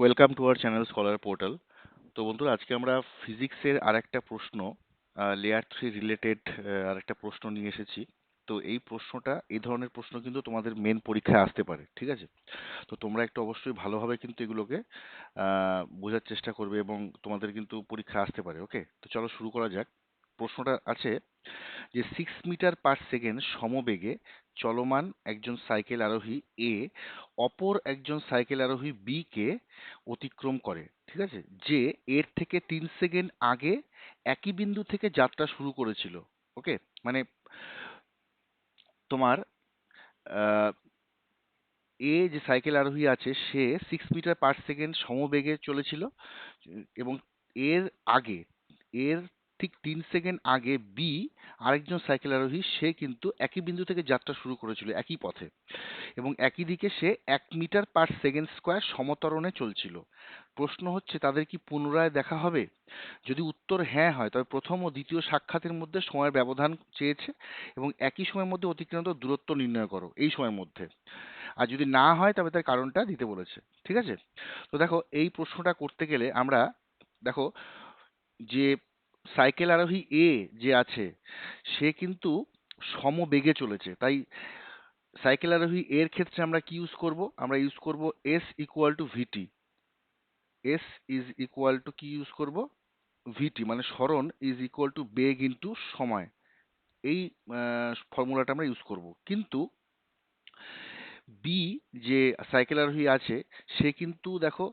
Welcome to our channel scholar portal. তো বন্ধুরা, আজকে আমরা ফিজিক্সের আরেকটা প্রশ্ন, লেয়ার 3 রিলেটেড আরেকটা প্রশ্ন নিয়ে এসেছি। তো এই ধরনের প্রশ্ন কিন্তু তোমাদের মেন পরীক্ষায় আসতে পারে, ঠিক আছে? তো তোমরা একটু অবশ্যই ভালোভাবে কিন্তু এগুলোকে বোঝার চেষ্টা করবে এবং তোমাদের কিন্তু পরীক্ষা আসতে পারে। ওকে, তো চলো শুরু করা যাক। প্রশ্নটা আছে যে 6 মিটার/সেকেন্ড সমবেগে চলমান একজন সাইকেল আরোহী এ অপর একজন সাইকেল আরোহী বি কে অতিক্রম করে, ঠিক আছে, যে এর থেকে 3 সেকেন্ড আগে একই বিন্দু থেকে যাত্রা শুরু করেছিল। ওকে, মানে তোমার এ যে সাইকেল আরোহী আছে সে 6 মিটার/সেকেন্ড সমবেগে চলেছিল, এবং এর আগে, এর ঠিক 3 সেকেন্ড আগে বি, আরেকজন সাইকেল আরোহী, সে কিন্তু একই বিন্দু থেকে যাত্রা শুরু করেছিল একই পথে, এবং একই দিকে সে 1 মিটার/সেকেন্ড স্কোয়ার সমত্বরণে চলছিল। প্রশ্ন হচ্ছে তাদের কি পুনরায় দেখা হবে? যদি উত্তর হ্যাঁ হয় তবে প্রথম ও দ্বিতীয় সাক্ষাতের মধ্যে সময়ের ব্যবধান চেয়েছে এবং একই সময়ের মধ্যে অতিক্রান্ত দূরত্ব নির্ণয় করো এই সময়ের মধ্যে। আর যদি না হয় তবে তার কারণটা দিতে বলেছে, ঠিক আছে? তো দেখো, এই প্রশ্নটা করতে গেলে আমরা, দেখো, যে সাইকেল আরোহী এ যে আছে সে কিন্তু সমবেগে চলেছে, তাই সাইকেল আরোহী এর ক্ষেত্রে আমরা কি ইউজ করব? আমরা ইউজ করব S equal to VT. S is equal to কি ইউজ করব? ভিটি, মানে সরণ ইজ ইকুয়াল টু বেগ ইন্টু সময়। এই ফর্মুলাটা আমরা ইউজ করব। কিন্তু বি যে সাইকেল আরোহী আছে সে কিন্তু দেখো,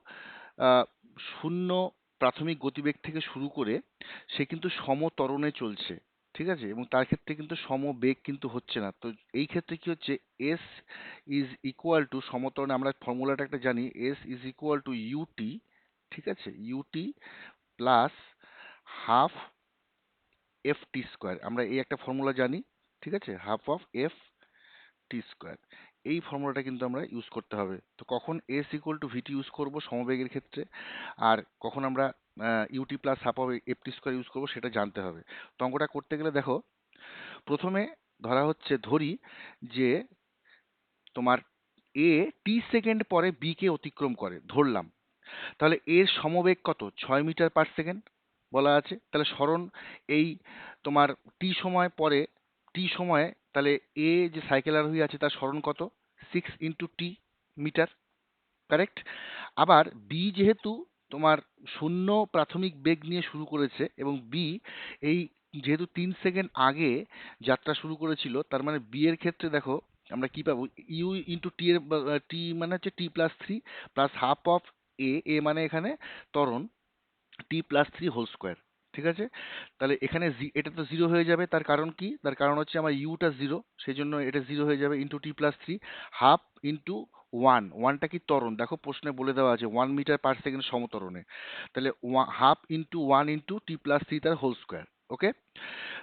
আহ, শূন্য প্রাথমিক গতিবেগ থেকে শুরু করে সে কিন্তু সমত্বরণে চলছে, ঠিক আছে, এবং তার ক্ষেত্রে কিন্তু সমবেগ কিন্তু হচ্ছে না। তো এই ক্ষেত্রে কি হচ্ছে, এস ইজ ইকুয়াল টু সমত্বরণে আমরা ফর্মুলাটা একটা জানি, S is equal to UT, ঠিক আছে, UT plus half F T square. আমরা এই একটা ফর্মুলা জানি, ঠিক আছে, half of F T square. এই ফর্মুলাটা কিন্তু আমরা ইউজ করতে হবে। তো কখন S equal to VT use করব সমবেগের ক্ষেত্রে, আর কখন আমরা UT plus half of F T square use করবো সেটা জানতে হবে। তো অঙ্কটা করতে গেলে দেখো, প্রথমে ধরি যে তোমার এ টি সেকেন্ড পরে বি কে অতিক্রম করে ধরলাম, তাহলে এর সমবেগ কত? 6 মিটার/সেকেন্ড বলা আছে। তাহলে সরণ এই তোমার টি সময় পরে, টি সময়ে তাহলে এ যে সাইকেল আরোহী আছে তার সরণ কত? 6 × টি মিটার, কারেক্ট? আবার বি যেহেতু তোমার শূন্য প্রাথমিক বেগ নিয়ে শুরু করেছে এবং বি এই যেহেতু 3 সেকেন্ড আগে যাত্রা শুরু করেছিল, তার মানে বি এর ক্ষেত্রে দেখো আমরা কি পাবো? ইউ ইন্টু টি এর টি মানে হচ্ছে টি+3 প্লাস হাফ অফ এ, এ মানে এখানে ত্বরণ, টি+3 হোল স্কোয়ার, ঠিক আছে? তাহলে এখানে এটা তো জিরো হয়ে যাবে। তার কারণ কি? তার কারণ হচ্ছে আমার ইউটা জিরো, সেই জন্য এটা জিরো হয়ে যাবে। ইন্টু টি+3 হাফ ইন্টু ওয়ান, ওয়ানটা কি ত্বরণ, দেখো প্রশ্নে বলে দেওয়া আছে 1 মিটার/সেকেন্ড সমত্বরণে। তাহলে হাফ ইন্টু ওয়ান ইন্টু টি+3 তার হোল স্কোয়ার। ওকে,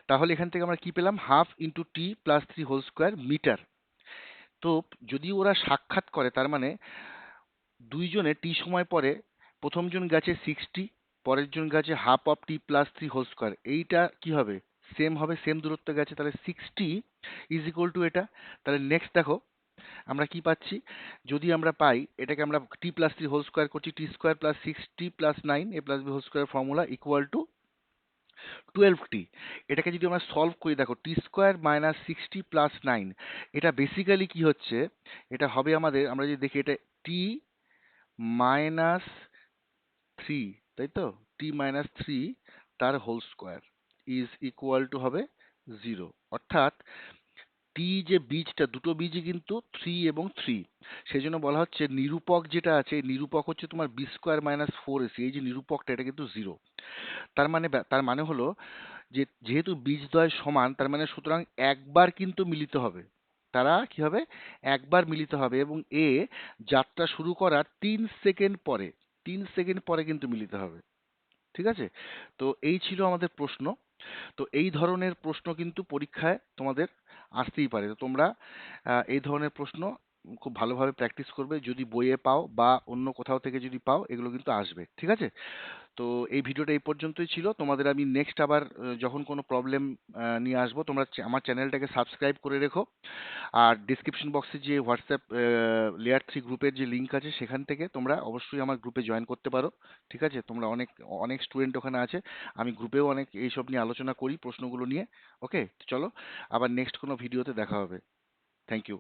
তাহলে এখান থেকে আমরা কি পেলাম? হাফ ইন্টু টি+3 হোল স্কোয়ার মিটার। তো যদি ওরা সাক্ষাৎ করে তার মানে দুইজনে টি সময় পরে প্রথমজন গেছে 60, পরের জন গেছে হাফ অফ টি+3 হোল স্কোয়ার। এইটা কি হবে? সেম হবে, সেম দূরত্ব গেছে, তাহলে 60 ইজ ইকুয়াল টু এটা। তাহলে নেক্সট দেখো আমরা কি পাচ্ছি? যদি আমরা পাই এটাকে, আমরা টি+3 হোল স্কোয়ার করছি, টি² + 60 + 9 a + b whole square formula equal to 12t। এটাকে যদি আমরা সলভ করি, দেখো টি² - 60 + 9, এটা বেসিক্যালি কি হচ্ছে, এটা হবে আমাদের, আমরা যদি দেখি এটা t-3, তাই তো, t-3 তার whole square is equal to হবে 0। অর্থাৎ টি যে বীজটা, দুটো বীজই কিন্তু 3 এবং 3, সেই জন্য বলা হচ্ছে নিরূপক যেটা আছে, এই নিরূপক হচ্ছে তোমার b² - 4ac। এই যে নিরূপকটা এটা কিন্তু 0। তার মানে হলো যে যেহেতু বীজদ্বয় সমান, তার মানে সুতরাং একবার কিন্তু মিলিত হবে। তারা কি হবে? একবার মিলিত হবে, এবং এ যাত্রা শুরু করার 3 সেকেন্ড পরে, 3 সেকেন্ড পরে কিন্তু মিলিত হবে, ঠিক আছে? তো এই ছিল আমাদের প্রশ্ন। তো এই ধরনের প্রশ্ন কিন্তু পরীক্ষায় তোমাদের আসতেই পারে। তো তোমরা এই ধরনের প্রশ্ন খুব ভালোভাবে প্র্যাকটিস করবে। যদি বইয়ে পাও বা অন্য কোথাও থেকে যদি পাও, এগুলো কিন্তু আসবে, ঠিক আছে? তো এই ভিডিওটা এই পর্যন্তই ছিল। তোমাদের আমি নেক্সট আবার যখন কোনো প্রবলেম নিয়ে আসবো, তোমরা আমার চ্যানেলটাকে সাবস্ক্রাইব করে রেখো। আর ডিসক্রিপশন বক্সে যে হোয়াটসঅ্যাপ লেয়ার 3 গ্রুপের যে লিঙ্ক আছে, সেখান থেকে তোমরা অবশ্যই আমার গ্রুপে জয়েন করতে পারো, ঠিক আছে? তোমরা অনেক অনেক স্টুডেন্ট ওখানে আছে। আমি গ্রুপেও অনেক এইসব নিয়ে আলোচনা করি, প্রশ্নগুলো নিয়ে। ওকে, চলো আবার নেক্সট কোনো ভিডিওতে দেখা হবে। Thank you.